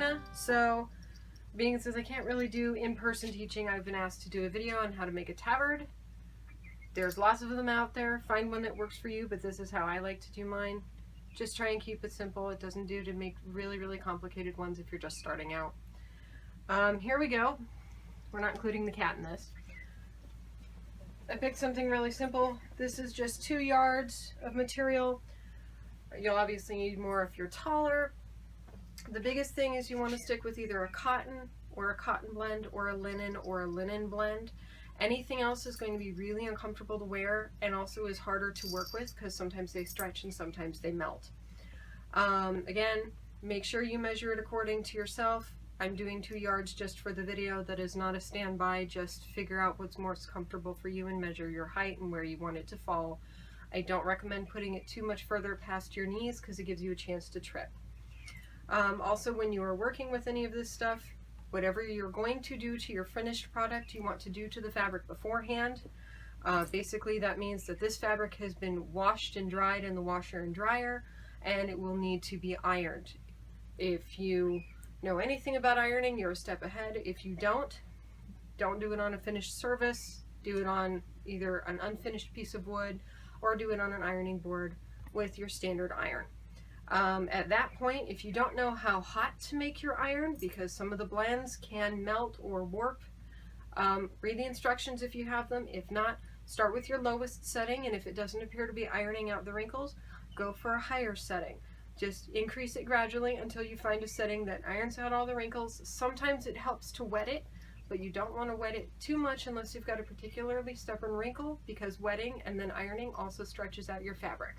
Anna. So, being since I can't really do in-person teaching, I've been asked to do a video on how to make a tabard. There's lots of them out there. Find one that works for you, but this is how I like to do mine. Just try and keep it simple. It doesn't do to make really complicated ones if you're just starting out. Here we go. We're not including the cat in this. I picked something really simple. This is just 2 yards of material. You'll obviously need more if you're taller. The biggest thing is you want to stick with either a cotton blend or a linen blend. Anything else is going to be really uncomfortable to wear and also is harder to work with because sometimes they stretch and sometimes they melt. Again, make sure you measure it according to yourself. I'm doing 2 yards just for the video. That is not a standby. Just figure out what's most comfortable for you and measure your height and where you want it to fall. I don't recommend putting it too much further past your knees because it gives you a chance to trip. Also, when you are working with any of this stuff, whatever you're going to do to your finished product, you want to do to the fabric beforehand. Basically, that means that this fabric has been washed and dried in the washer and dryer, and it will need to be ironed. If you know anything about ironing, you're a step ahead. If you don't do it on a finished surface. Do it on either an unfinished piece of wood or do it on an ironing board with your standard iron. At that point, if you don't know how hot to make your iron, because some of the blends can melt or warp, read the instructions if you have them. If not, start with your lowest setting, and if it doesn't appear to be ironing out the wrinkles, go for a higher setting. Just increase it gradually until you find a setting that irons out all the wrinkles. Sometimes it helps to wet it, but you don't want to wet it too much unless you've got a particularly stubborn wrinkle, because wetting and then ironing also stretches out your fabric.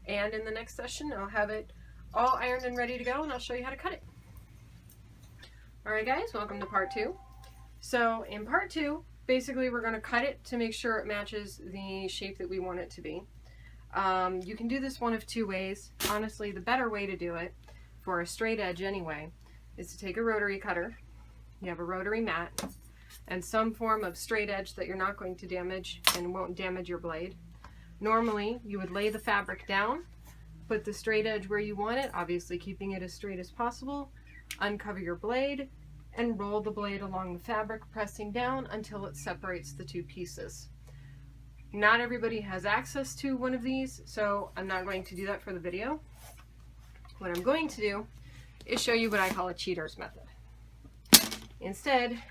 And in the next session, I'll have it all ironed and ready to go, and I'll show you how to cut it. Alright guys, welcome to part 2. So in part 2, basically we're going to cut it to make sure it matches the shape that we want it to be. You can do this one of 2 ways. Honestly, the better way to do it, for a straight edge anyway, is to take a rotary cutter. You have a rotary mat and some form of straight edge that you're not going to damage and won't damage your blade. Normally, you would lay the fabric down, put the straight edge where you want it, obviously keeping it as straight as possible, uncover your blade, and roll the blade along the fabric, pressing down until it separates the 2 pieces. Not everybody has access to one of these, so I'm not going to do that for the video. What I'm going to do is show you what I call a cheater's method. Instead,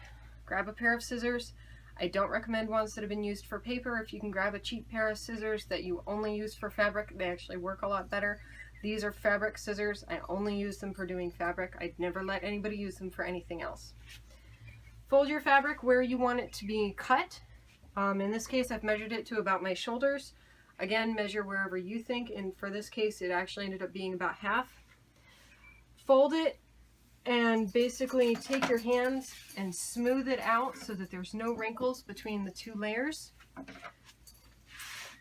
grab a pair of scissors. I don't recommend ones that have been used for paper. If you can grab a cheap pair of scissors that you only use for fabric, they actually work a lot better. These are fabric scissors. I only use them for doing fabric. I'd never let anybody use them for anything else. Fold your fabric where you want it to be cut. In this case, I've measured it to about my shoulders. Again, measure wherever you think, and for this case, it actually ended up being about half. Fold it and basically take your hands and smooth it out so that there's no wrinkles between the 2 layers.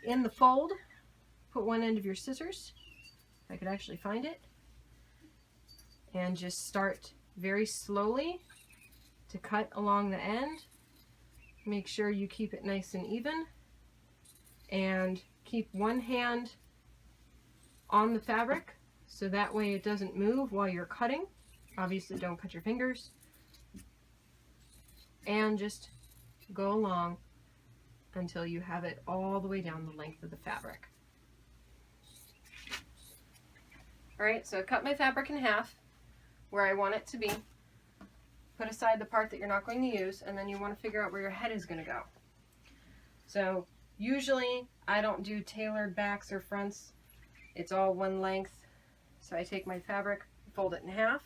In the fold, put one end of your scissors, if I could actually find it, and just start very slowly to cut along the end. Make sure you keep it nice and even, and keep one hand on the fabric so that way it doesn't move while you're cutting. Obviously don't cut your fingers, and just go along until you have it all the way down the length of the fabric. Alright, so I cut my fabric in half where I want it to be. Put aside the part that you're not going to use, and then you want to figure out where your head is going to go. So usually I don't do tailored backs or fronts. It's all one length. So I take my fabric, fold it in half.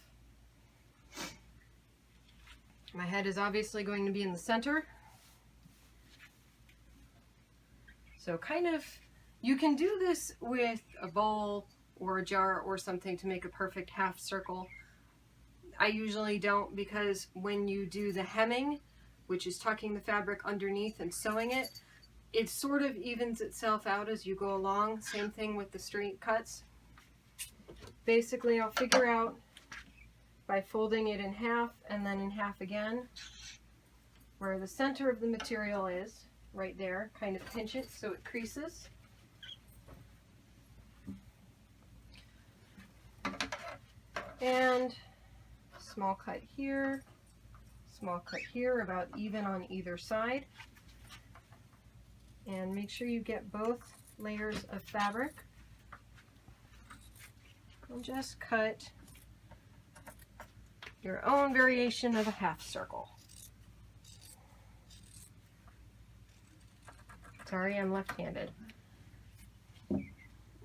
My head is obviously going to be in the center. So kind of, you can do this with a bowl or a jar or something to make a perfect half circle. I usually don't, because when you do the hemming, which is tucking the fabric underneath and sewing it, it sort of evens itself out as you go along. Same thing with the straight cuts. Basically, I'll figure out by folding it in half and then in half again where the center of the material is, right there. Kind of pinch it so it creases. And small cut here, small cut here, about even on either side. And make sure you get both layers of fabric. And just cut your own variation of a half circle. Sorry, I'm left-handed.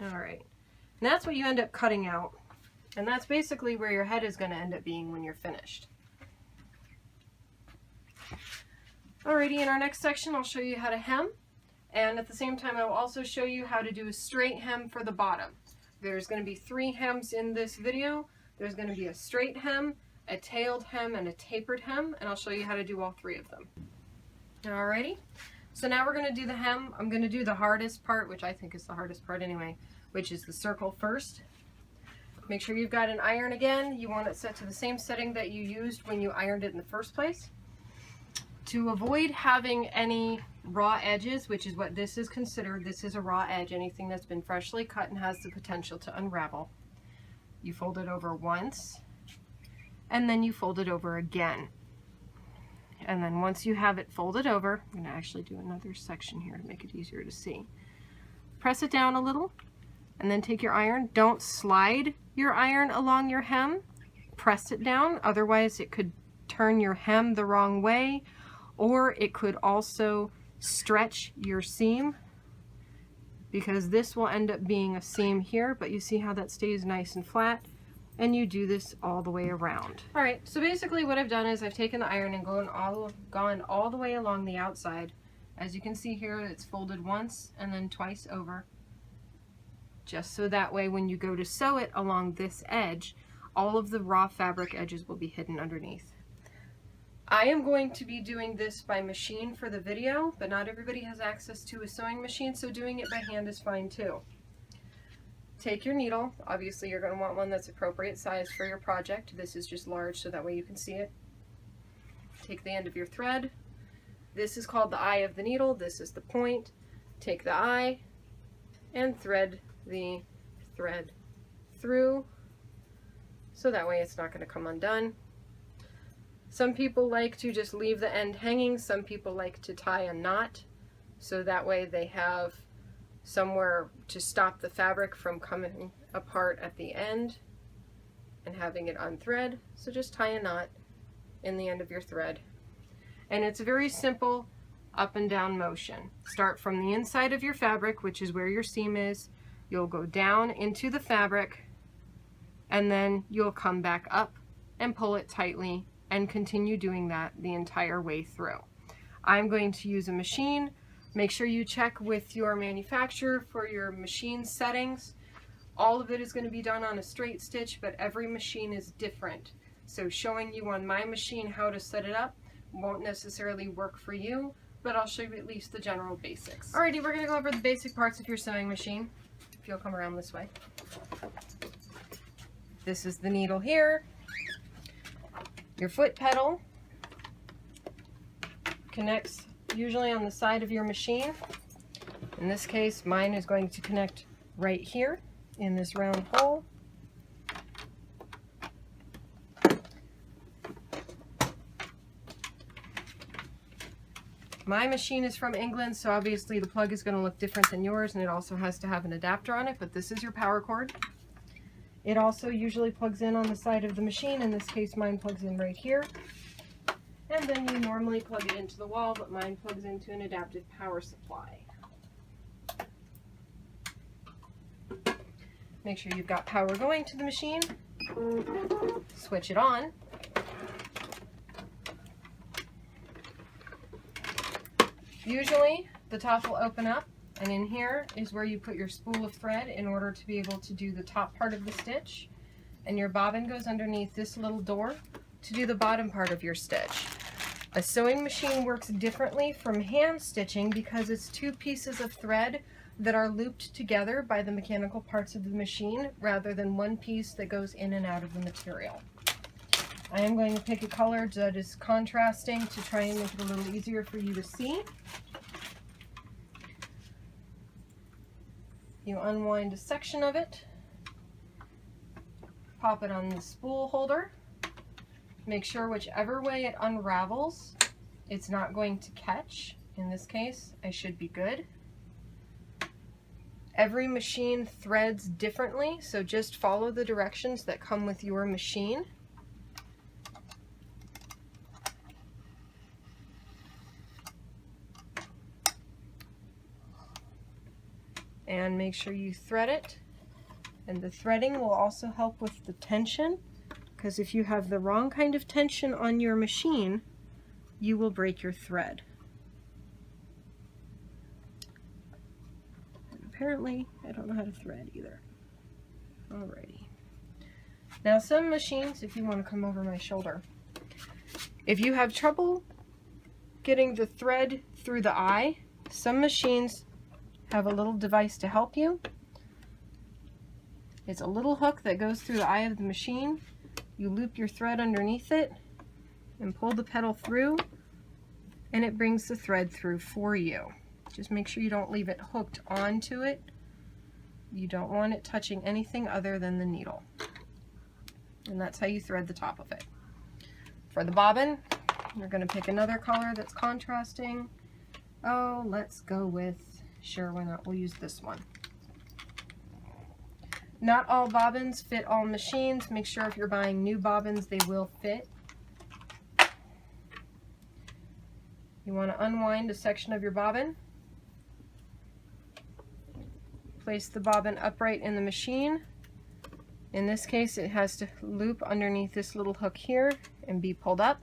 Alright, and that's what you end up cutting out. And that's basically where your head is going to end up being when you're finished. Alrighty, in our next section I'll show you how to hem. And at the same time I'll also show you how to do a straight hem for the bottom. There's going to be 3 hems in this video. There's going to be a straight hem, a tailed hem, and a tapered hem, and I'll show you how to do all 3 of them. Alrighty, so now we're going to do the hem. I'm going to do the hardest part, which I think is the hardest part anyway, which is the circle first. Make sure you've got an iron again. You want it set to the same setting that you used when you ironed it in the first place. To avoid having any raw edges, which is what this is considered, this is a raw edge, anything that's been freshly cut and has the potential to unravel. You fold it over once, and then you fold it over again. And then once you have it folded over, I'm going to actually do another section here to make it easier to see. Press it down a little, and then take your iron. Don't slide your iron along your hem. Press it down, otherwise it could turn your hem the wrong way, or it could also stretch your seam, because this will end up being a seam here, but you see how that stays nice and flat, and you do this all the way around. Alright, so basically what I've done is I've taken the iron and gone all the way along the outside. As you can see here, it's folded once and then twice over, just so that way when you go to sew it along this edge, all of the raw fabric edges will be hidden underneath. I am going to be doing this by machine for the video, but not everybody has access to a sewing machine, so doing it by hand is fine too. Take your needle. Obviously you're going to want one that's appropriate size for your project. This is just large, so that way you can see it. Take the end of your thread. This is called the eye of the needle. This is the point. Take the eye and thread the thread through, so that way it's not going to come undone. Some people like to just leave the end hanging. Some people like to tie a knot, so that way they have somewhere to stop the fabric from coming apart at the end and having it unthread. So just tie a knot in the end of your thread. And it's a very simple up and down motion. Start from the inside of your fabric, which is where your seam is. You'll go down into the fabric, and then you'll come back up and pull it tightly, and continue doing that the entire way through. I'm going to use a machine. Make sure you check with your manufacturer for your machine settings. All of it is going to be done on a straight stitch, but every machine is different. So showing you on my machine how to set it up won't necessarily work for you, but I'll show you at least the general basics. Alrighty, we're going to go over the basic parts of your sewing machine. If you'll come around this way. This is the needle here. Your foot pedal connects usually on the side of your machine. In this case, mine is going to connect right here in this round hole. My machine is from England, so obviously the plug is going to look different than yours, and it also has to have an adapter on it, but this is your power cord. It also usually plugs in on the side of the machine. In this case, mine plugs in right here. And then you normally plug it into the wall, but mine plugs into an adaptive power supply. Make sure you've got power going to the machine. Switch it on. Usually, the top will open up, and in here is where you put your spool of thread in order to be able to do the top part of the stitch. And your bobbin goes underneath this little door to do the bottom part of your stitch. A sewing machine works differently from hand stitching because it's 2 pieces of thread that are looped together by the mechanical parts of the machine rather than 1 piece that goes in and out of the material. I am going to pick a color that is contrasting to try and make it a little easier for you to see. You unwind a section of it, pop it on the spool holder, make sure whichever way it unravels, it's not going to catch. In this case, I should be good. Every machine threads differently, so just follow the directions that come with your machine. And make sure you thread it. And the threading will also help with the tension, because if you have the wrong kind of tension on your machine, you will break your thread. And apparently, I don't know how to thread either. Alrighty. Now some machines, if you want to come over my shoulder, if you have trouble getting the thread through the eye, some machines have a little device to help you. It's a little hook that goes through the eye of the machine. You loop your thread underneath it and pull the pedal through, and it brings the thread through for you. Just make sure you don't leave it hooked onto it. You don't want it touching anything other than the needle. And that's how you thread the top of it. For the bobbin, you're going to pick another color that's contrasting. Oh, let's go with, sure, why not? We'll use this one. Not all bobbins fit all machines. Make sure if you're buying new bobbins, they will fit. You want to unwind a section of your bobbin. Place the bobbin upright in the machine. In this case, it has to loop underneath this little hook here and be pulled up.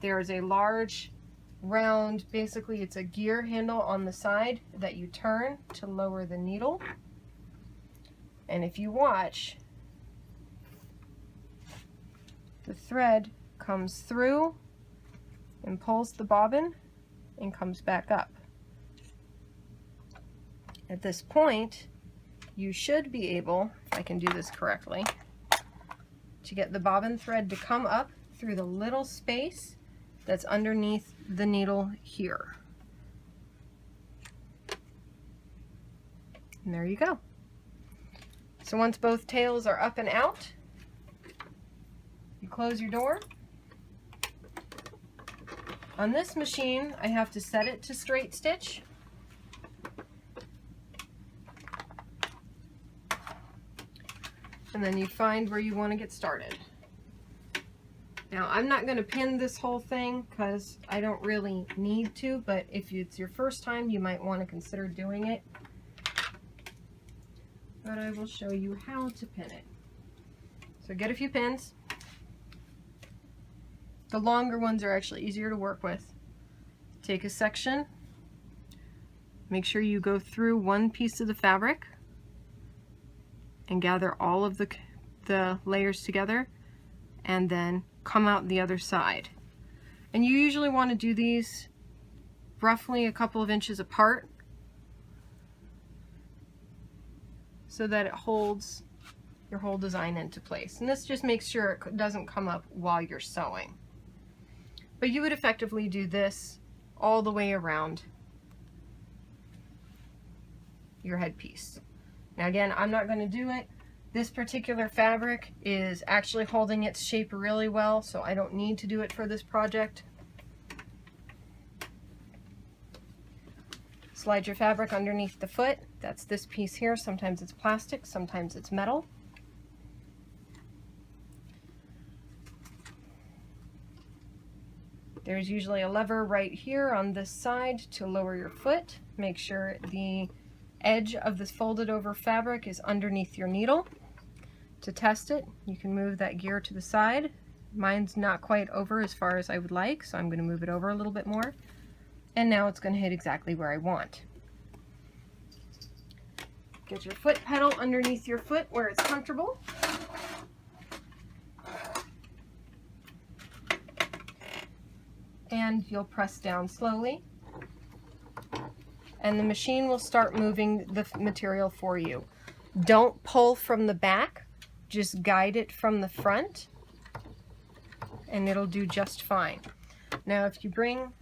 There is a large round, basically it's a gear handle on the side that you turn to lower the needle. And if you watch, the thread comes through and pulls the bobbin and comes back up. At this point, you should be able, if I can do this correctly, to get the bobbin thread to come up through the little space that's underneath the needle here. And there you go. So once both tails are up and out, you close your door. On this machine, I have to set it to straight stitch. And then you find where you want to get started. Now, I'm not going to pin this whole thing because I don't really need to, but if it's your first time, you might want to consider doing it. But I will show you how to pin it. So get a few pins. The longer ones are actually easier to work with. Take a section. Make sure you go through one piece of the fabric and gather all of the layers together, and then come out the other side. And you usually want to do these roughly a couple of inches apart, so that it holds your whole design into place. And this just makes sure it doesn't come up while you're sewing. But you would effectively do this all the way around your headpiece. Now again, I'm not going to do it. This particular fabric is actually holding its shape really well, so I don't need to do it for this project. Slide your fabric underneath the foot. That's this piece here. Sometimes it's plastic, sometimes it's metal. There's usually a lever right here on this side to lower your foot. Make sure the edge of this folded over fabric is underneath your needle. To test it, you can move that gear to the side. Mine's not quite over as far as I would like, so I'm going to move it over a little bit more. And now it's going to hit exactly where I want. Get your foot pedal underneath your foot where it's comfortable. And you'll press down slowly. And the machine will start moving the material for you. Don't pull from the back, just guide it from the front, and it'll do just fine. Now if you bring,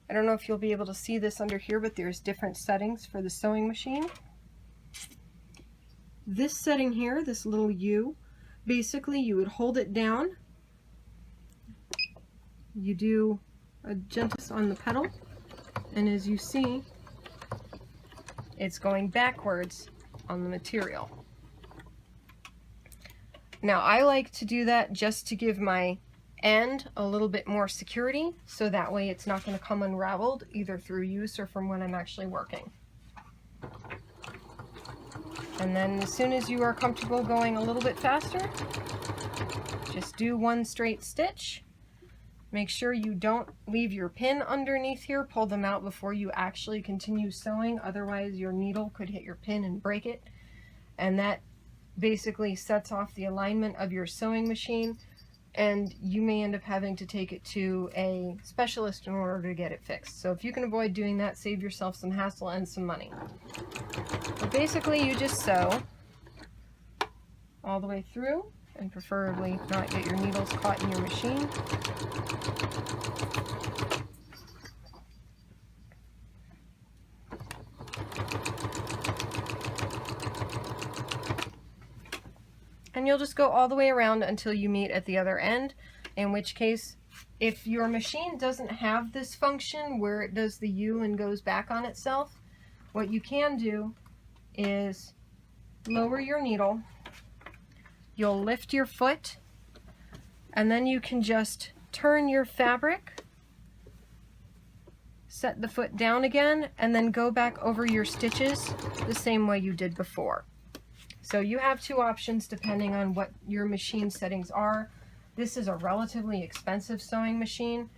I don't know if you'll be able to see this under here, but there's different settings for the sewing machine. This setting here, this little U, basically you would hold it down you do a gentle on the pedal, and as you see, it's going backwards on the material. Now I like to do that just to give my end a little bit more security, so that way it's not going to come unraveled either through use or from when I'm actually working. And then as soon as you are comfortable going a little bit faster, just do one straight stitch. Make sure you don't leave your pin underneath here. Pull them out before you actually continue sewing, otherwise your needle could hit your pin and break it. And that basically sets off the alignment of your sewing machine, and you may end up having to take it to a specialist in order to get it fixed. So if you can avoid doing that, save yourself some hassle and some money. But basically you just sew all the way through, and preferably not get your needles caught in your machine. And you'll just go all the way around until you meet at the other end, in which case, if your machine doesn't have this function where it does the U and goes back on itself, what you can do is lower your needle, you'll lift your foot, and then you can just turn your fabric, set the foot down again, and then go back over your stitches the same way you did before. So you have two options depending on what your machine settings are. This is a relatively expensive sewing machine.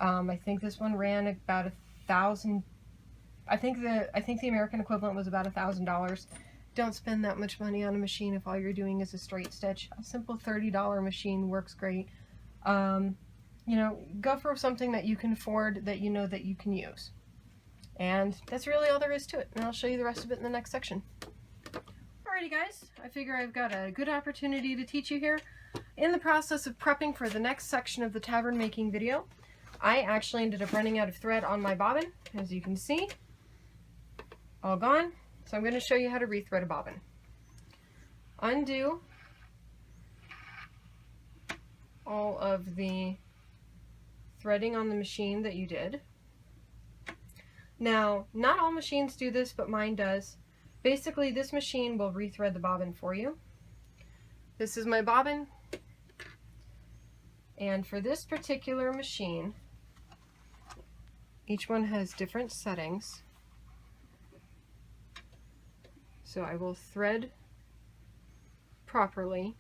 I think this one ran about $1,000. I think the American equivalent was about $1,000. Don't spend that much money on a machine if all you're doing is a straight stitch. A simple $30 machine works great. You know, go for something that you can afford, that you know that you can use. And that's really all there is to it. And I'll show you the rest of it in the next section. Alrighty guys, I figure I've got a good opportunity to teach you here. In the process of prepping for the next section of the tabard making video, I actually ended up running out of thread on my bobbin, as you can see. All gone. So I'm going to show you how to rethread a bobbin. Undo all of the threading on the machine that you did. Now, not all machines do this, but mine does. Basically, this machine will rethread the bobbin for you. This is my bobbin, and for this particular machine, each one has different settings. So I will thread properly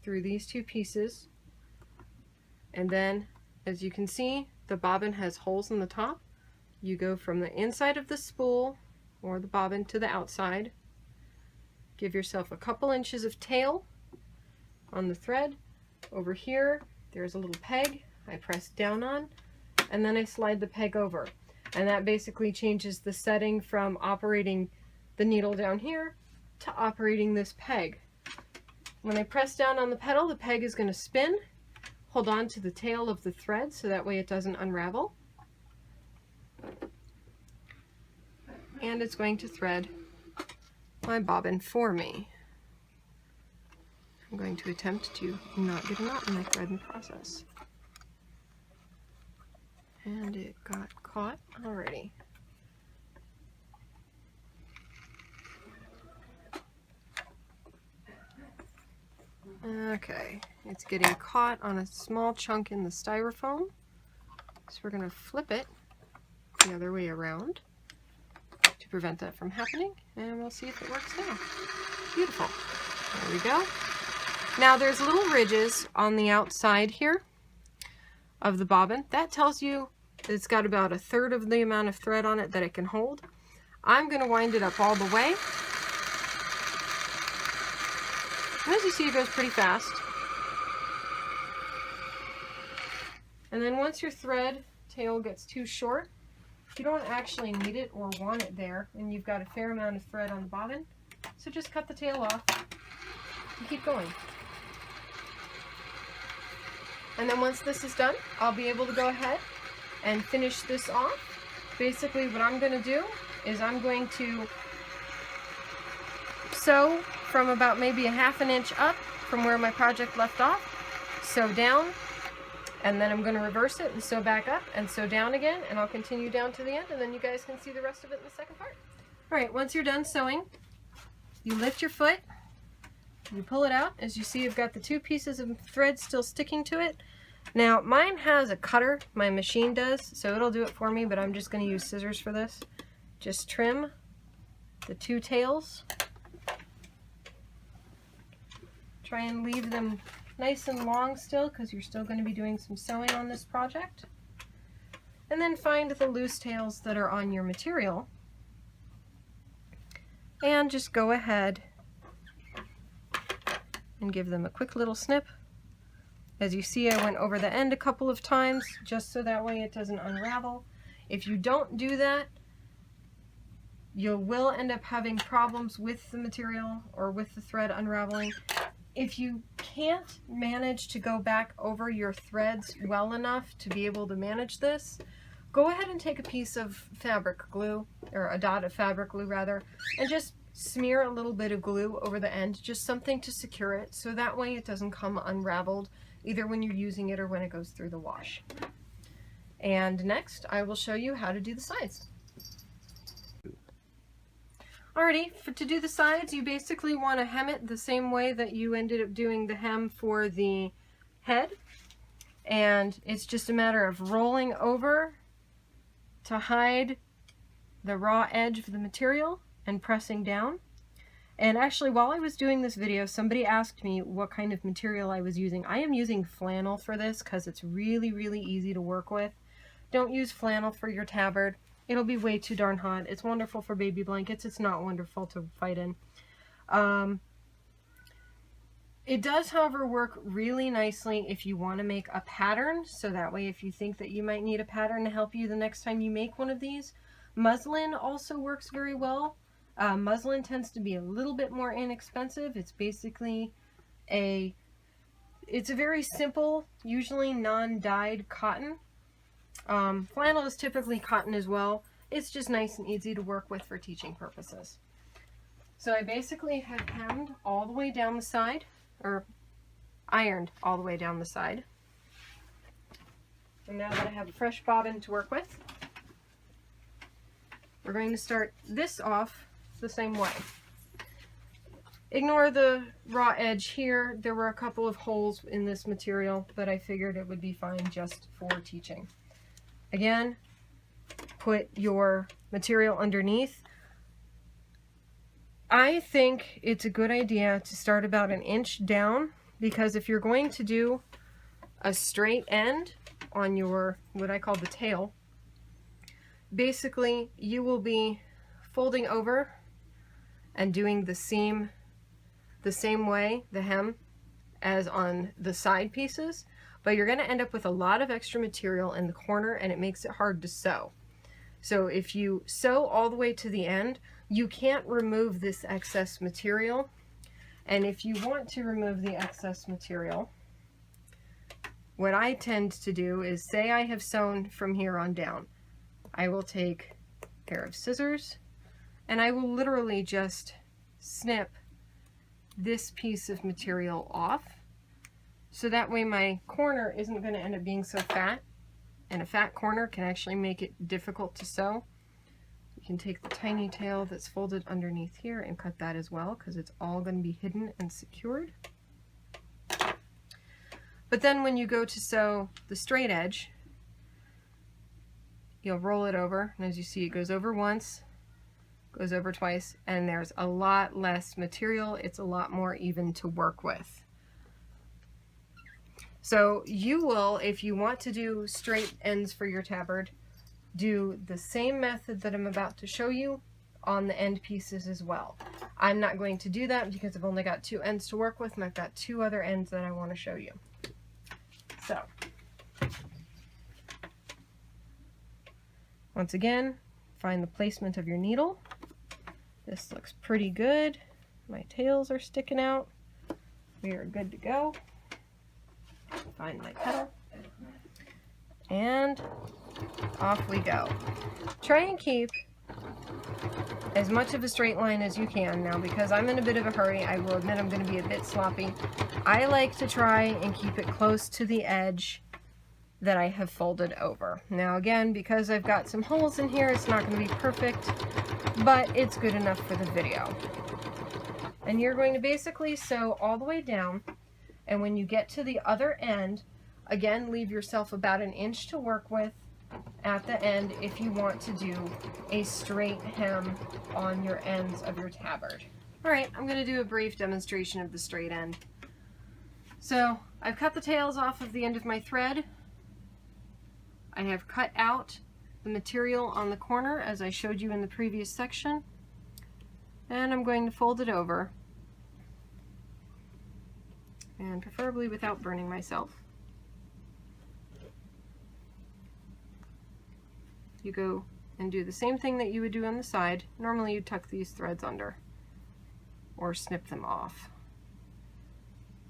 through these two pieces, and then, as you can see, the bobbin has holes in the top. You go from the inside of the spool or the bobbin to the outside. Give yourself a couple inches of tail on the thread. Over here, there's a little peg I press down on, and then I slide the peg over. And that basically changes the setting from operating the needle down here to operating this peg. When I press down on the pedal, the peg is going to spin. Hold on to the tail of the thread so that way it doesn't unravel. And it's going to thread my bobbin for me. I'm going to attempt to not get a knot in my thread in the process. And it got caught already. Okay, it's getting caught on a small chunk in the styrofoam. So we're going to flip it the other way around to prevent that from happening, and we'll see if it works now. Beautiful. There we go. Now there's little ridges on the outside here of the bobbin. That tells you that it's got about 1/3 of the amount of thread on it that it can hold. I'm going to wind it up all the way. And as you see, it goes pretty fast. And then once your thread tail gets too short, you don't actually need it or want it there, and you've got a fair amount of thread on the bobbin, so just cut the tail off and keep going. And then once this is done, I'll be able to go ahead and finish this off. Basically what I'm going to do is I'm going to sew from about maybe 1/2 inch up from where my project left off, sew down, And then I'm going to reverse it and sew back up and sew down again, and I'll continue down to the end, and then you guys can see the rest of it in the second part. All right, once you're done sewing, you lift your foot, you pull it out. As you see, I've got the 2 pieces of thread still sticking to it. Now, mine has a cutter, my machine does, so it'll do it for me, but I'm just going to use scissors for this. Just trim the 2 tails. Try and leave them nice and long still, because you're still going to be doing some sewing on this project. And then find the loose tails that are on your material, and just go ahead and give them a quick little snip. As you see, I went over the end a couple of times just so that way it doesn't unravel. If you don't do that, you will end up having problems with the material or with the thread unraveling. If you can't manage to go back over your threads well enough to be able to manage this, go ahead and take a piece of fabric glue, or a dot of fabric glue rather, and just smear a little bit of glue over the end, just something to secure it, so that way it doesn't come unraveled either when you're using it or when it goes through the wash. And next I will show you how to do the sides. Alrighty, to do the sides, you basically want to hem it the same way that you ended up doing the hem for the head, and it's just a matter of rolling over to hide the raw edge of the material and pressing down. And actually, while I was doing this video, somebody asked me what kind of material I was using. I am using flannel for this because it's really, really easy to work with. Don't use flannel for your tabard. It'll be way too darn hot. It's wonderful for baby blankets. It's not wonderful to fight in. It does, however, work really nicely if you want to make a pattern. So that way, if you think that you might need a pattern to help you the next time you make one of these. Muslin also works very well. Muslin tends to be a little bit more inexpensive. It's basically it's a very simple, usually non-dyed cotton. Flannel is typically cotton as well. It's just nice and easy to work with for teaching purposes. So I basically have hemmed all the way down the side, or ironed all the way down the side. And now that I have a fresh bobbin to work with, we're going to start this off the same way. Ignore the raw edge here. There were a couple of holes in this material, but I figured it would be fine just for teaching. Again, put your material underneath. I think it's a good idea to start about 1 inch down, because if you're going to do a straight end on your, what I call the tail, basically you will be folding over and doing the same way, the hem, as on the side pieces, but you're going to end up with a lot of extra material in the corner, and it makes it hard to sew. So if you sew all the way to the end, you can't remove this excess material. And if you want to remove the excess material, what I tend to do is, say I have sewn from here on down, I will take a pair of scissors and I will literally just snip this piece of material off, so that way my corner isn't going to end up being so fat, and a fat corner can actually make it difficult to sew. You can take the tiny tail that's folded underneath here and cut that as well, because it's all going to be hidden and secured. But then when you go to sew the straight edge, you'll roll it over, and as you see, it goes over once, goes over twice, and there's a lot less material. It's a lot more even to work with. So you will, if you want to do straight ends for your tabard, do the same method that I'm about to show you on the end pieces as well. I'm not going to do that because I've only got 2 ends to work with, and I've got 2 other ends that I want to show you. So, once again, find the placement of your needle. This looks pretty good. My tails are sticking out. We are good to go. Find my petal. And off we go. Try and keep as much of a straight line as you can. Now, because I'm in a bit of a hurry, I will admit I'm going to be a bit sloppy. I like to try and keep it close to the edge that I have folded over. Now again, because I've got some holes in here, it's not going to be perfect, but it's good enough for the video. And you're going to basically sew all the way down, and when you get to the other end, again, leave yourself about 1 inch to work with at the end if you want to do a straight hem on your ends of your tabard. All right, I'm going to do a brief demonstration of the straight end. So I've cut the tails off of the end of my thread. I have cut out the material on the corner as I showed you in the previous section, and I'm going to fold it over, and preferably without burning myself. You go and do the same thing that you would do on the side. Normally you tuck these threads under or snip them off,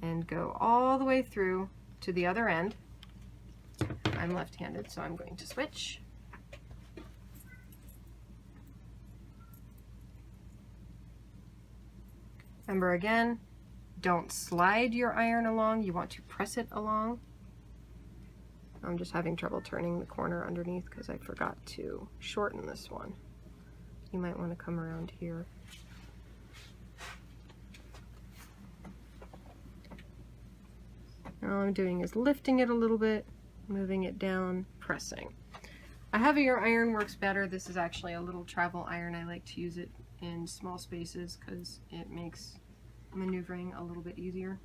and go all the way through to the other end. I'm left-handed, so I'm going to switch. Remember again, don't slide your iron along, you want to press it along. I'm just having trouble turning the corner underneath because I forgot to shorten this one. You might want to come around here. All I'm doing is lifting it a little bit, moving it down, pressing. A heavier iron works better. This is actually a little travel iron. I like to use it in small spaces because it makes maneuvering a little bit easier.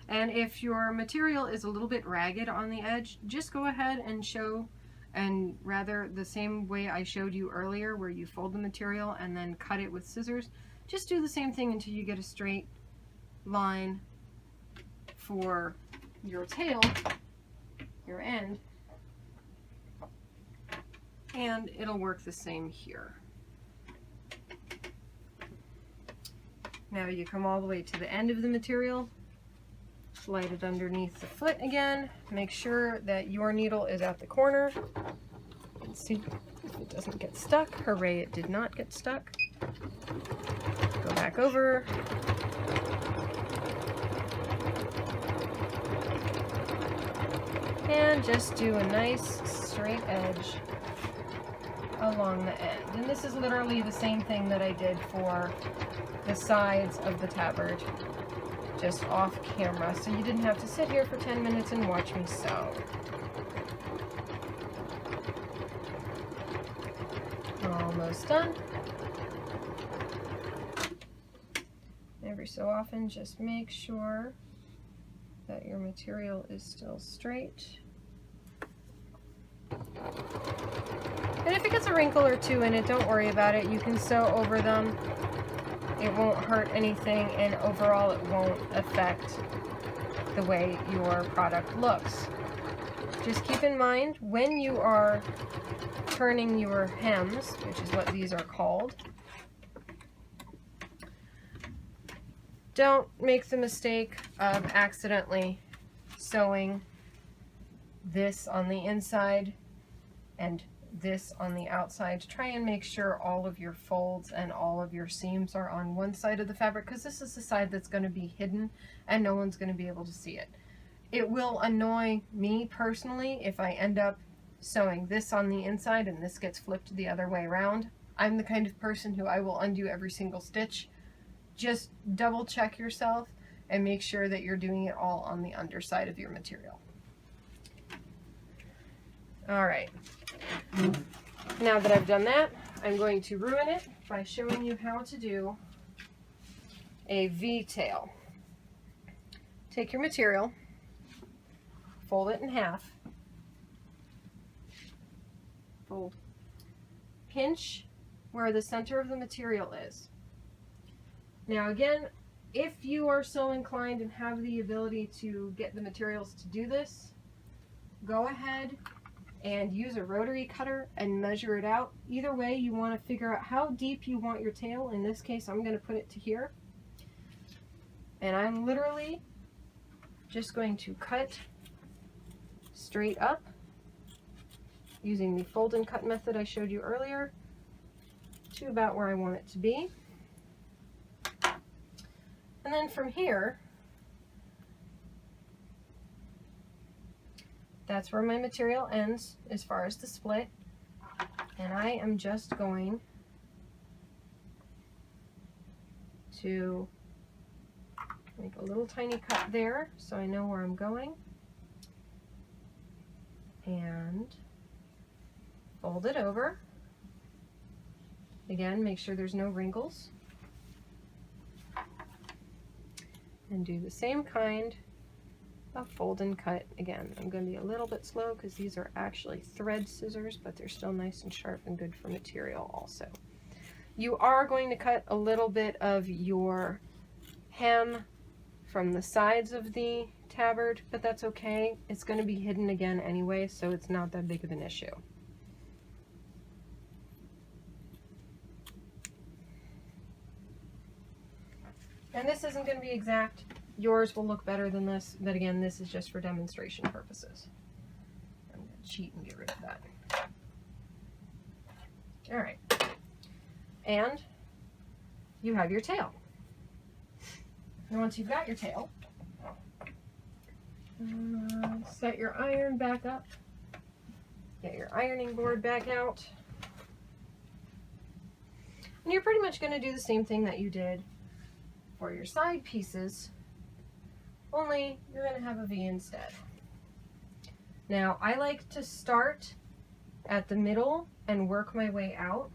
And if your material is a little bit ragged on the edge, just go ahead and show, and rather the same way I showed you earlier where you fold the material and then cut it with scissors, just do the same thing until you get a straight line for your tail, your end, and it'll work the same here. Now you come all the way to the end of the material, slide it underneath the foot again, make sure that your needle is at the corner, and see if it doesn't get stuck. Hooray, it did not get stuck. Go back over. And just do a nice straight edge along the end. And this is literally the same thing that I did for the sides of the tabard, just off camera, so you didn't have to sit here for 10 minutes and watch me sew. Almost done. Every so often, just make sure that your material is still straight. And if it gets a wrinkle or two in it, don't worry about it. You can sew over them. It won't hurt anything, and overall it won't affect the way your product looks. Just keep in mind, when you are turning your hems, which is what these are called, don't make the mistake of accidentally sewing this on the inside and this on the outside. Try and make sure all of your folds and all of your seams are on one side of the fabric, because this is the side that's going to be hidden and no one's going to be able to see it. It will annoy me personally if I end up sewing this on the inside and this gets flipped the other way around. I'm the kind of person who I will undo every single stitch. Just double check yourself and make sure that you're doing it all on the underside of your material. All right, now that I've done that, I'm going to ruin it by showing you how to do a V-tail. Take your material, fold it in half, fold, pinch where the center of the material is. Now again, if you are so inclined and have the ability to get the materials to do this, go ahead and use a rotary cutter and measure it out. Either way, you want to figure out how deep you want your tail. In this case, I'm going to put it to here. And I'm literally just going to cut straight up using the fold and cut method I showed you earlier to about where I want it to be. And then from here, That's where my material ends as far as the split. And I am just going to make a little tiny cut there so I know where I'm going. And fold it over. Again, make sure there's no wrinkles. And do the same kind of fold and cut. Again, I'm going to be a little bit slow because these are actually thread scissors, but they're still nice and sharp and good for material also. You are going to cut a little bit of your hem from the sides of the tabard, but that's okay. It's going to be hidden again anyway, so it's not that big of an issue. And this isn't going to be exact. Yours will look better than this, but again, this is just for demonstration purposes. I'm going to cheat and get rid of that. All right. And you have your tail. And once you've got your tail, set your iron back up. Get your ironing board back out. And you're pretty much going to do the same thing that you did for your side pieces, only you're going to have a V instead. Now, I like to start at the middle and work my way out.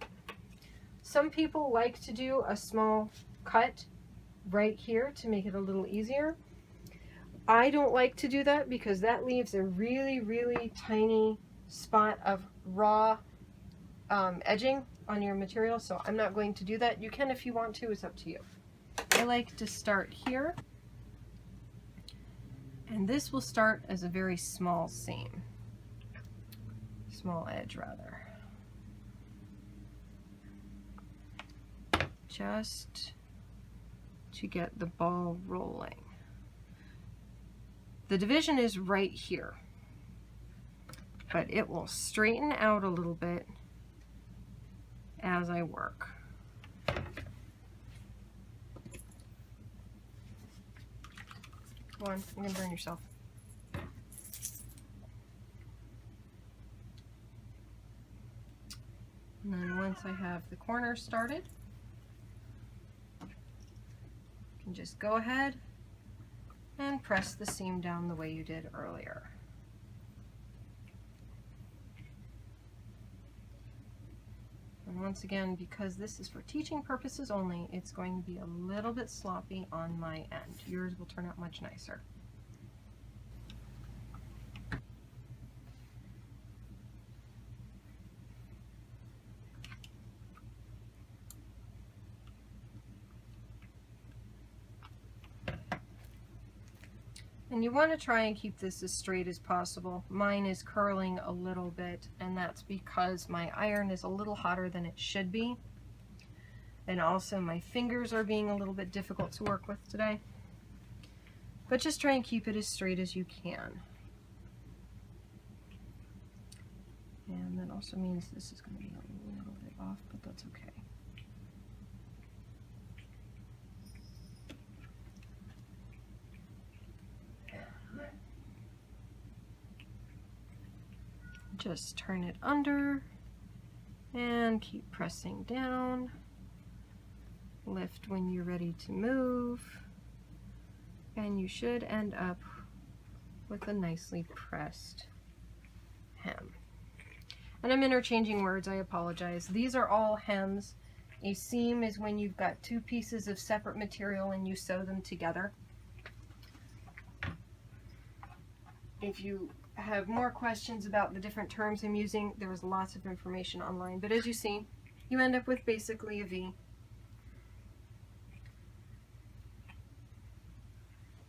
Some people like to do a small cut right here to make it a little easier. I don't like to do that because that leaves a really, really tiny spot of raw edging on your material, so I'm not going to do that. You can if you want to, it's up to you. I like to start here, and this will start as a very small seam, small edge rather, just to get the ball rolling. The division is right here, but it will straighten out a little bit as I work. Come on, you're gonna burn yourself. And then once I have the corner started, you can just go ahead and press the seam down the way you did earlier. And once again, because this is for teaching purposes only, it's going to be a little bit sloppy on my end. Yours will turn out much nicer. And you want to try and keep this as straight as possible. Mine is curling a little bit, and that's because my iron is a little hotter than it should be. And also my fingers are being a little bit difficult to work with today. But just try and keep it as straight as you can. And that also means this is going to be a little bit off, but that's okay. Just turn it under and keep pressing down. Lift when you're ready to move, and you should end up with a nicely pressed hem. And I'm interchanging words, I apologize. These are all hems. A seam is when you've got two pieces of separate material and you sew them together. If you have more questions about the different terms I'm using, there's lots of information online. But as you see, you end up with basically a V.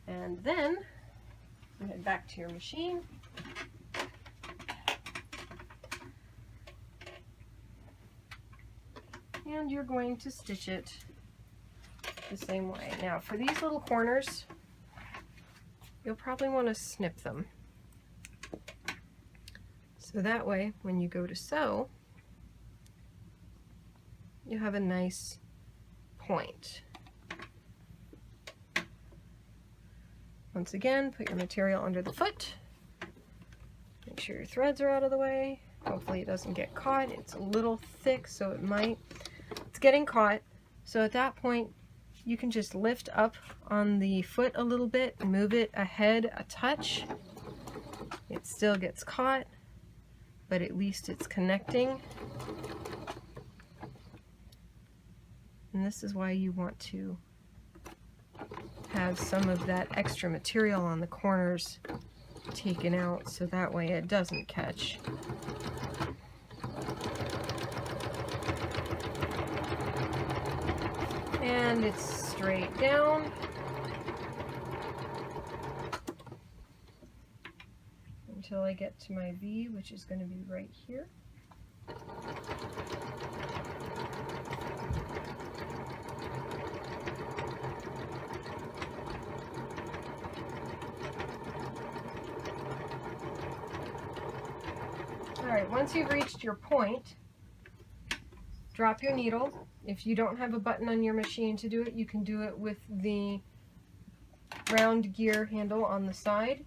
And then, head back to your machine. And you're going to stitch it the same way. Now, for these little corners, you'll probably want to snip them. So that way, when you go to sew, you have a nice point. Once again, put your material under the foot Make sure your threads are out of the way. Hopefully it doesn't get caught. It's a little thick, so it might. It's getting caught. So at that point, you can just lift up on the foot a little bit, move it ahead a touch. It still gets caught, but at least it's connecting. And this is why you want to have some of that extra material on the corners taken out, so that way it doesn't catch. And it's straight down. Until I get to my V, which is going to be right here. Alright, once you've reached your point, drop your needle. If you don't have a button on your machine to do it, you can do it with the round gear handle on the side.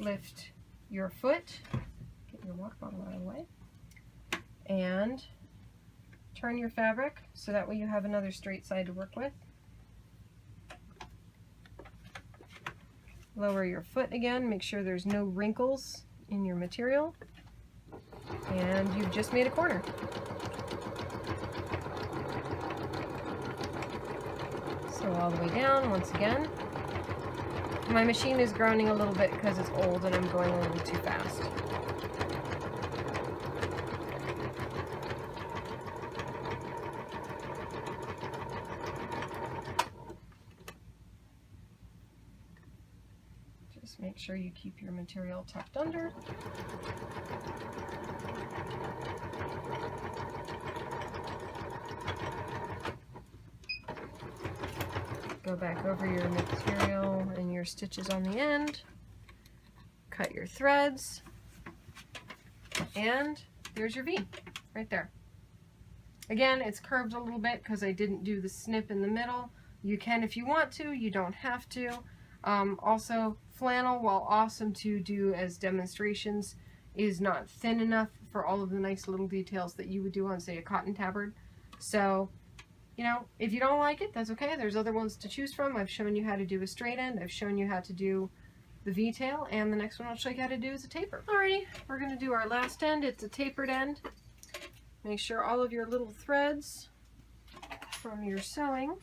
Lift your foot, get your water bottle out of the way, and turn your fabric so that way you have another straight side to work with. Lower your foot again, make sure there's no wrinkles in your material, and you've just made a corner. So all the way down once again. My machine is groaning a little bit because it's old and I'm going a little too fast. Just make sure you keep your material tucked under. Go back over your material and your stitches on the end, cut your threads, and there's your V right there. Again, it's curved a little bit because I didn't do the snip in the middle. You can if you want to, you don't have to. Also, flannel, while awesome to do as demonstrations, is not thin enough for all of the nice little details that you would do on, say, a cotton tabard. So, you know, if you don't like it, that's okay. There's other ones to choose from. I've shown you how to do a straight end. I've shown you how to do the V-tail, and the next one I'll show you how to do is a taper. Alrighty, we're going to do our last end. It's a tapered end. Make sure all of your little threads from your sewing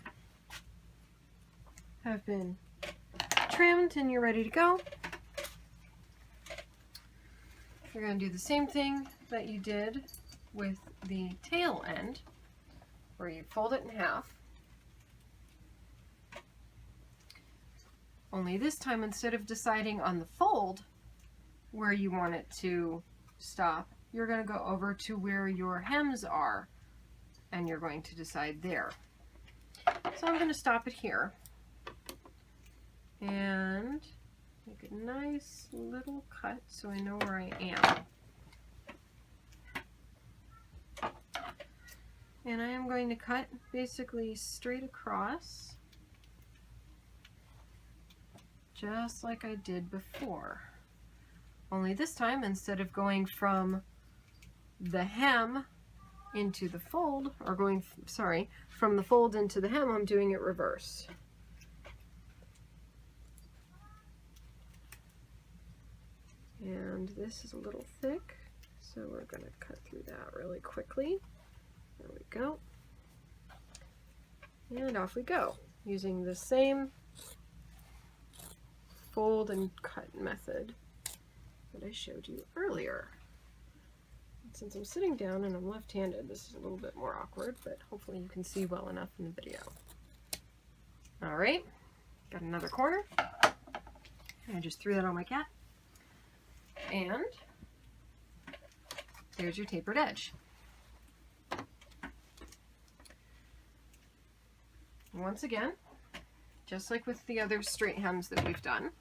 have been trimmed and you're ready to go. You're going to do the same thing that you did with the tail end, where you fold it in half. Only this time, instead of deciding on the fold where you want it to stop, you're going to go over to where your hems are and you're going to decide there. So I'm going to stop it here and make a nice little cut so I know where I am. And I am going to cut basically straight across, just like I did before. Only this time, instead of going from the hem into the fold, or going, sorry, from the fold into the hem, I'm doing it reverse. And this is a little thick, so we're going to cut through that really quickly. There we go. And off we go, using the same fold and cut method that I showed you earlier. And since I'm sitting down and I'm left-handed, this is a little bit more awkward, but hopefully you can see well enough in the video. Alright, got another corner. I just threw that on my cat. And there's your tapered edge. Once again, just like with the other straight hems that we've done,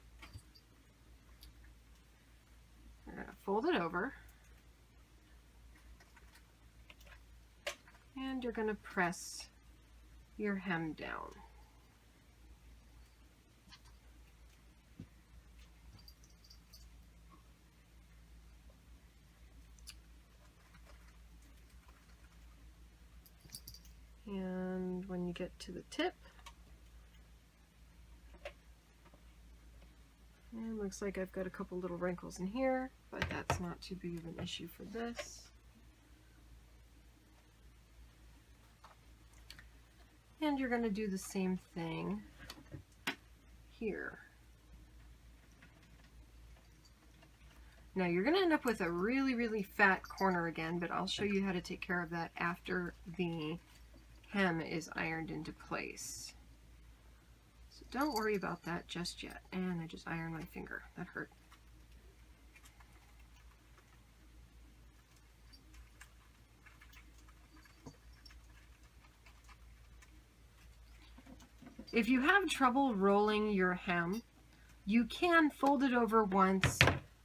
we're going to fold it over and you're going to press your hem down. when you get to the tip. And looks like I've got a couple little wrinkles in here, but that's not too big of an issue for this. And you're going to do the same thing here. Now you're going to end up with a really, really fat corner again, but I'll show you how to take care of that after the hem is ironed into place. So don't worry about that just yet. And I just ironed my finger. That hurt. If you have trouble rolling your hem, you can fold it over once,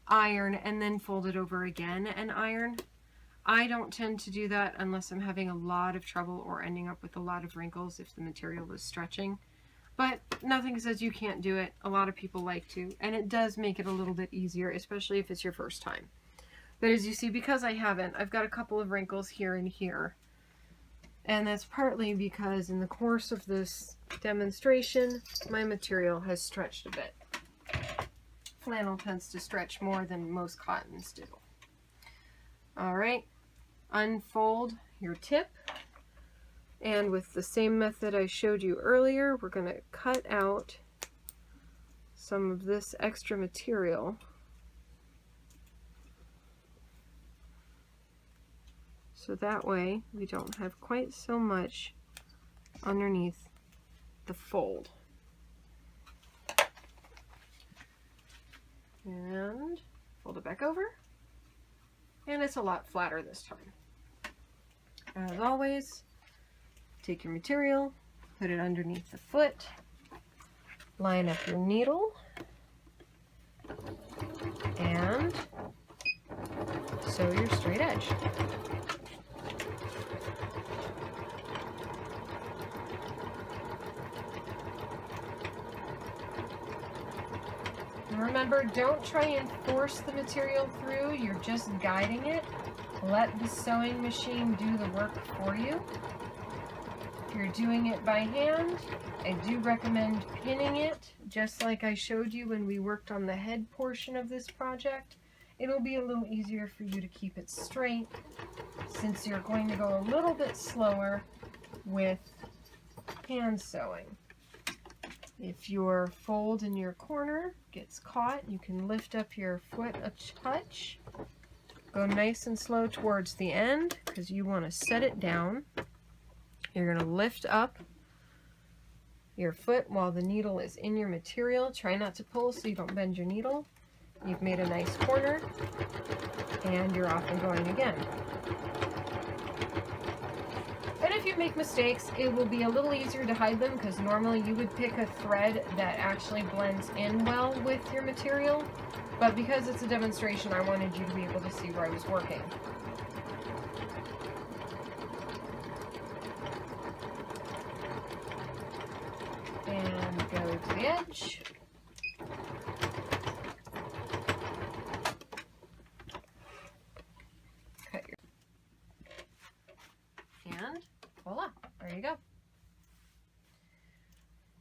iron, and then fold it over again and iron. I don't tend to do that unless I'm having a lot of trouble or ending up with a lot of wrinkles if the material is stretching. But nothing says you can't do it. A lot of people like to, and it does make it a little bit easier, especially if it's your first time. But as you see, because I haven't, I've got a couple of wrinkles here and here. And that's partly because in the course of this demonstration, my material has stretched a bit. Flannel tends to stretch more than most cottons do. All right, unfold your tip. And with the same method I showed you earlier, we're going to cut out some of this extra material. So that way we don't have quite so much underneath the fold. And fold it back over. And it's a lot flatter this time. As always, take your material, put it underneath the foot, line up your needle, and sew your straight edge. Remember, don't try and force the material through, you're just guiding it. Let the sewing machine do the work for you. If you're doing it by hand, I do recommend pinning it, just like I showed you when we worked on the head portion of this project. It'll be a little easier for you to keep it straight, since you're going to go a little bit slower with hand sewing. If your fold in your corner gets caught, you can lift up your foot a touch. Go nice and slow towards the end because you want to set it down. You're going to lift up your foot while the needle is in your material. Try not to pull so you don't bend your needle. You've made a nice corner and you're off and going again. And if you make mistakes, it will be a little easier to hide them because normally you would pick a thread that actually blends in well with your material. But because it's a demonstration, I wanted you to be able to see where I was working. And go to the edge. Cut your... And voila, there you go.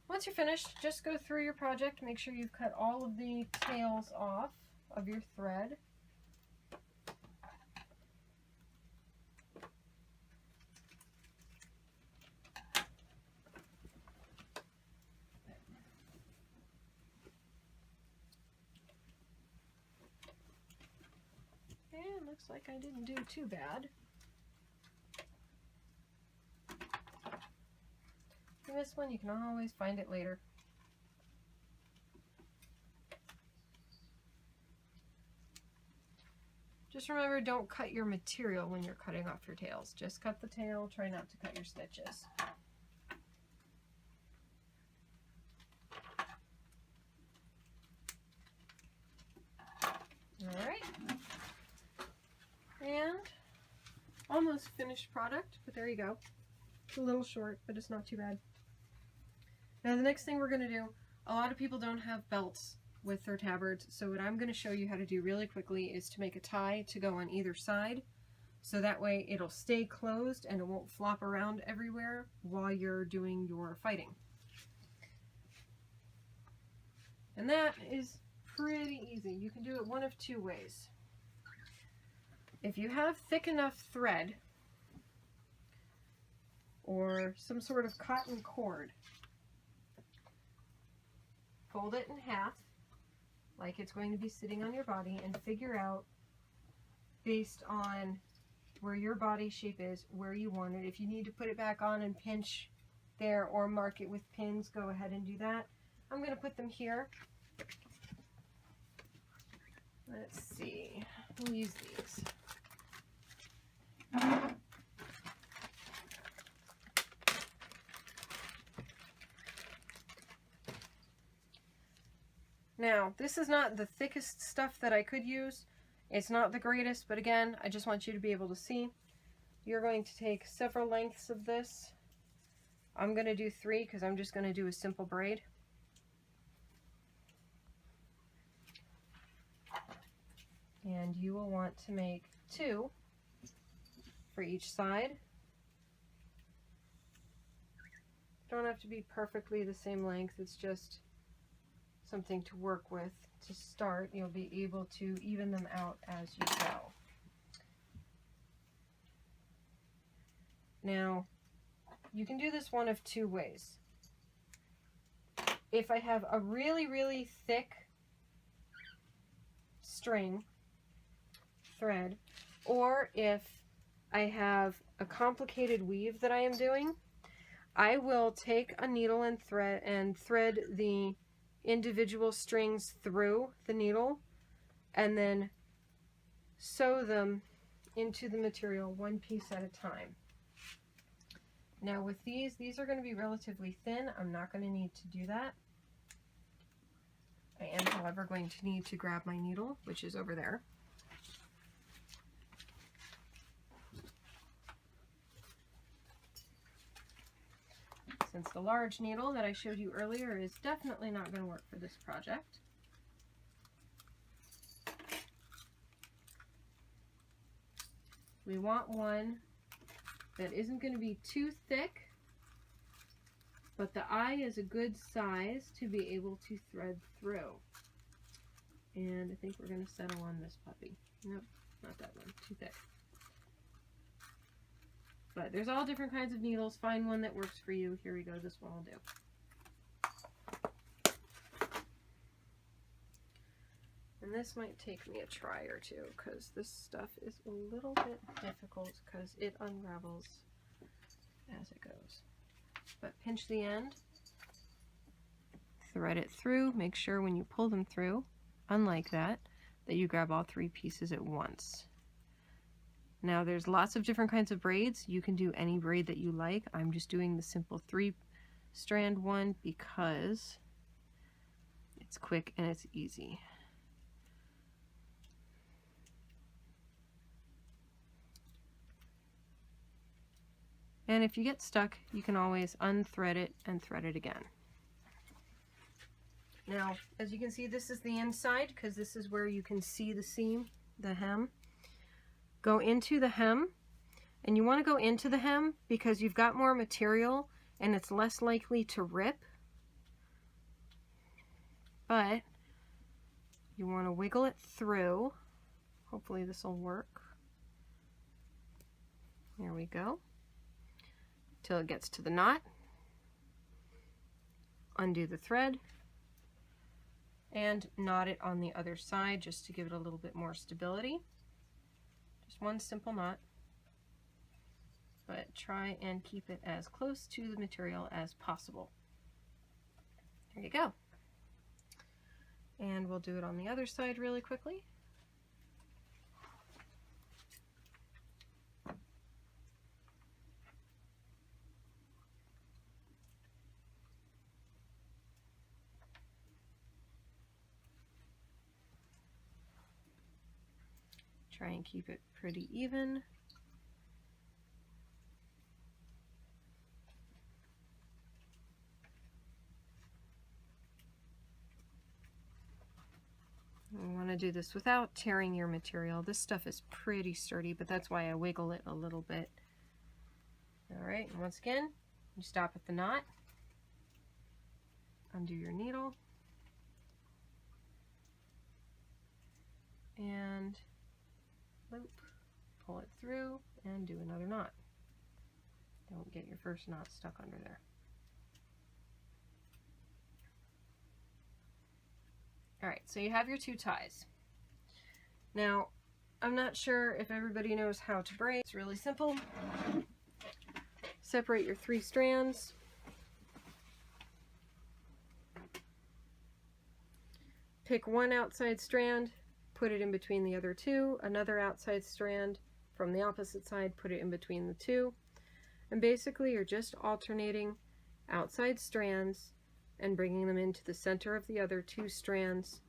Once you're finished, just go through your project, make sure you've cut all of the tails off of your thread. And looks like I didn't do too bad. For this one, you can always find it later. Just remember, don't cut your material when you're cutting off your tails. Just cut the tail, try not to cut your stitches. Alright. And almost finished product, but there you go. It's a little short, but it's not too bad. Now the next thing we're going to do, a lot of people don't have belts with their tabards, so what I'm going to show you how to do really quickly is to make a tie to go on either side So that way it'll stay closed and it won't flop around everywhere while you're doing your fighting. And that is pretty easy. You can do it one of two ways. If you have thick enough thread or some sort of cotton cord, fold it in half like it's going to be sitting on your body and figure out, based on where your body shape is, where you want it. If you need to put it back on and pinch there or mark it with pins, go ahead and do that. I'm going to put them here. Let's see, we'll use these. Now, this is not the thickest stuff that I could use. It's not the greatest, but again, I just want you to be able to see. You're going to take several lengths of this. I'm going to do 3 because I'm just going to do a simple braid. And you will want to make 2 for each side. Don't have to be perfectly the same length, it's just something to work with to start. You'll be able to even them out as you go. Now, you can do this one of two ways. If I have a really, really thick string, thread, or if I have a complicated weave that I am doing, I will take a needle and thread the individual strings through the needle and then sew them into the material one piece at a time. Now with these are going to be relatively thin. I'm not going to need to do that. I am, however, going to need to grab my needle, which is over there. Since the large needle that I showed you earlier is definitely not going to work for this project. We want one that isn't going to be too thick, but the eye is a good size to be able to thread through. And I think we're going to settle on this puppy. Nope, not that one, too thick. But there's all different kinds of needles. Find one that works for you. Here we go. This one will do. And this might take me a try or two because this stuff is a little bit difficult because it unravels as it goes. But pinch the end, thread it through. Make sure when you pull them through, unlike that you grab all 3 pieces at once. Now there's lots of different kinds of braids. You can do any braid that you like. I'm just doing the simple 3-strand one because it's quick and it's easy. And if you get stuck, you can always unthread it and thread it again. Now, as you can see, this is the inside because this is where you can see the seam, the hem. Go into the hem, and you want to go into the hem because you've got more material and it's less likely to rip, but you want to wiggle it through. Hopefully this will work. There we go. Till it gets to the knot. Undo the thread and knot it on the other side just to give it a little bit more stability. Just one simple knot, but try and keep it as close to the material as possible. There you go. And we'll do it on the other side really quickly. Try and keep it pretty even. We want to do this without tearing your material. This stuff is pretty sturdy, but that's why I wiggle it a little bit. All right, and once again, you stop at the knot, undo your needle, and loop, pull it through, and do another knot. Don't get your first knot stuck under there. All right, so you have your 2 ties. Now, I'm not sure if everybody knows how to braid. It's really simple. Separate your 3 strands. Pick one outside strand, put it in between the other 2, another outside strand from the opposite side, put it in between the 2. And basically you're just alternating outside strands and bringing them into the center of the other 2 strands.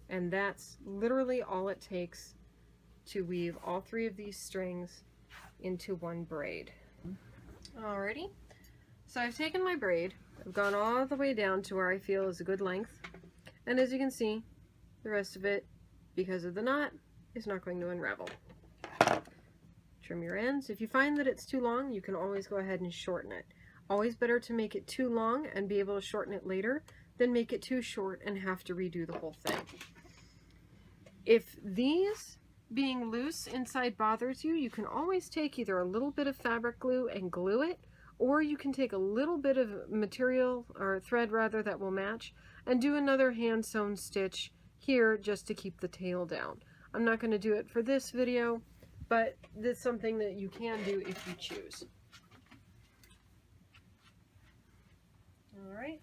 And that's literally all it takes to weave all 3 of these strings into one braid. Alrighty, so I've taken my braid, I've gone all the way down to where I feel is a good length, and as you can see, the rest of it, because of the knot, is not going to unravel. Trim your ends. If you find that it's too long, you can always go ahead and shorten it. Always better to make it too long and be able to shorten it later than make it too short and have to redo the whole thing. If these being loose inside bothers you, you can always take either a little bit of fabric glue and glue it, or you can take a little bit of material, or thread rather, that will match, and do another hand sewn stitch here just to keep the tail down. I'm not going to do it for this video, but it's something that you can do if you choose. Alright,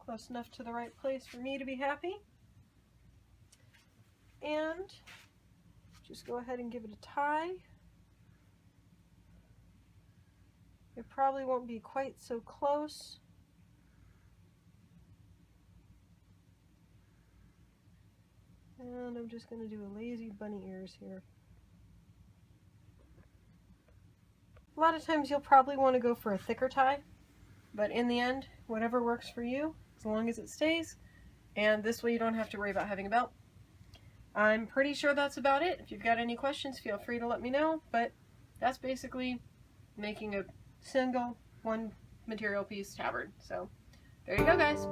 close enough to the right place for me to be happy. And just go ahead and give it a tie. It probably won't be quite so close. And I'm just going to do a lazy bunny ears here. A lot of times you'll probably want to go for a thicker tie, but in the end, whatever works for you, as long as it stays, and this way you don't have to worry about having a belt. I'm pretty sure that's about it. If you've got any questions, feel free to let me know, but that's basically making a single one material piece tabard. So there you go, guys.